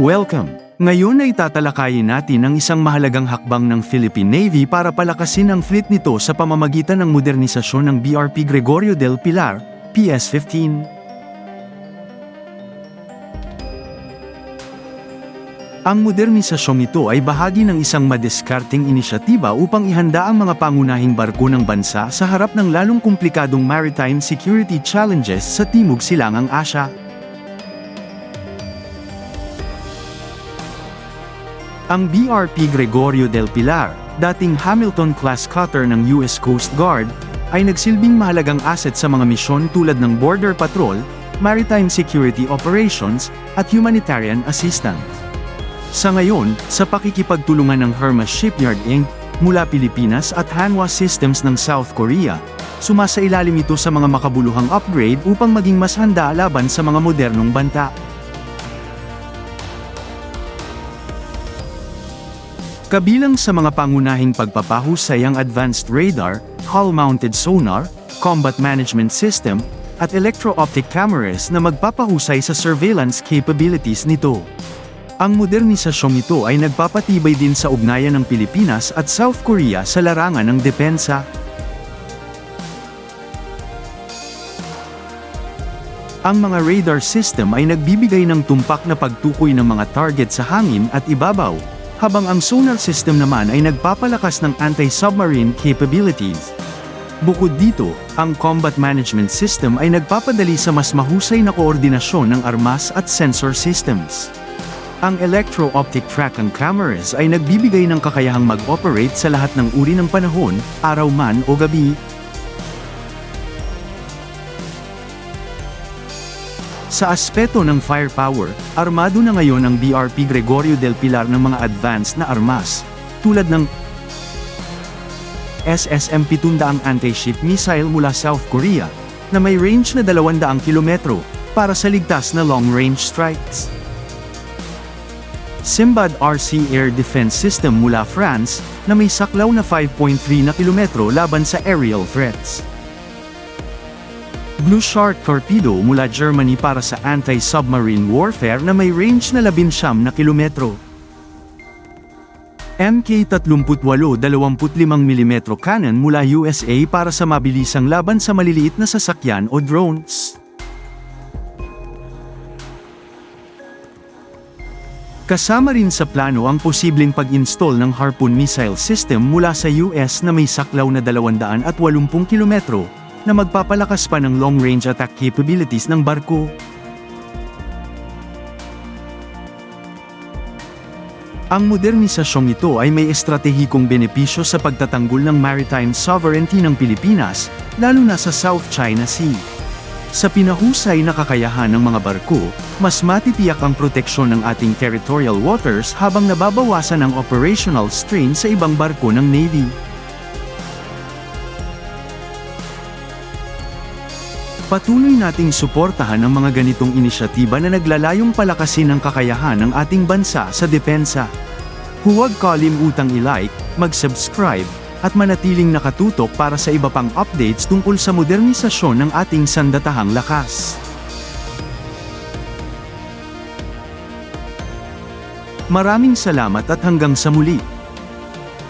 Welcome! Ngayon ay tatalakayin natin ang isang mahalagang hakbang ng Philippine Navy para palakasin ang fleet nito sa pamamagitan ng modernisasyon ng BRP Gregorio del Pilar, PS-15. Ang modernisasyong ito ay bahagi ng isang madiskarteng inisyatiba upang ihanda ang mga pangunahing barko ng bansa sa harap ng lalong komplikadong maritime security challenges sa Timog Silangang Asya. Ang BRP Gregorio del Pilar, dating Hamilton-class cutter ng US Coast Guard, ay nagsilbing mahalagang asset sa mga misyon tulad ng border patrol, maritime security operations, at humanitarian assistance. Sa ngayon, sa pakikipagtulungan ng Hermes Shipyard Inc., mula Pilipinas at Hanwha Systems ng South Korea, sumasailalim ito sa mga makabuluhang upgrade upang maging mas handa laban sa mga modernong banta. Kabilang sa mga pangunahing pagpapahusay ang advanced radar, hull-mounted sonar, combat management system, at electro-optic cameras na magpapahusay sa surveillance capabilities nito. Ang modernisasyong ito ay nagpapatibay din sa ugnayan ng Pilipinas at South Korea sa larangan ng depensa. Ang mga radar system ay nagbibigay ng tumpak na pagtukoy ng mga target sa hangin at ibabaw, habang ang sonar system naman ay nagpapalakas ng anti-submarine capabilities. Bukod dito, ang combat management system ay nagpapadali sa mas mahusay na koordinasyon ng armas at sensor systems. Ang electro-optic tracking cameras ay nagbibigay ng kakayahang mag-operate sa lahat ng uri ng panahon, araw man o gabi. Sa aspeto ng firepower, armado na ngayon ang BRP Gregorio del Pilar ng mga advanced na armas, tulad ng SSM-700 anti-ship missile mula South Korea, na may range na 200 kilometro, para sa ligtas na long-range strikes. Simbad RC Air Defense System mula France, na may saklaw na 5.3 na kilometro laban sa aerial threats. Blue Shark Torpedo mula Germany para sa anti-submarine warfare na may range na 19 na kilometro. MK-38 25mm cannon mula USA para sa mabilisang laban sa maliliit na sasakyan o drones. Kasama rin sa plano ang posibleng pag-install ng Harpoon missile system mula sa US na may saklaw na 280 kilometro, na magpapalakas pa ng long-range attack capabilities ng barko. Ang modernisasyong ito ay may estratehikong benepisyo sa pagtatanggol ng maritime sovereignty ng Pilipinas, lalo na sa South China Sea. Sa pinahusay na kakayahan ng mga barko, mas matitiyak ang proteksyon ng ating territorial waters habang nababawasan ang operational strain sa ibang barko ng Navy. Patuloy nating suportahan ang mga ganitong inisyatiba na naglalayong palakasin ang kakayahan ng ating bansa sa depensa. Huwag kalimutang i-like, mag-subscribe, at manatiling nakatutok para sa iba pang updates tungkol sa modernisasyon ng ating sandatahang lakas. Maraming salamat at hanggang sa muli!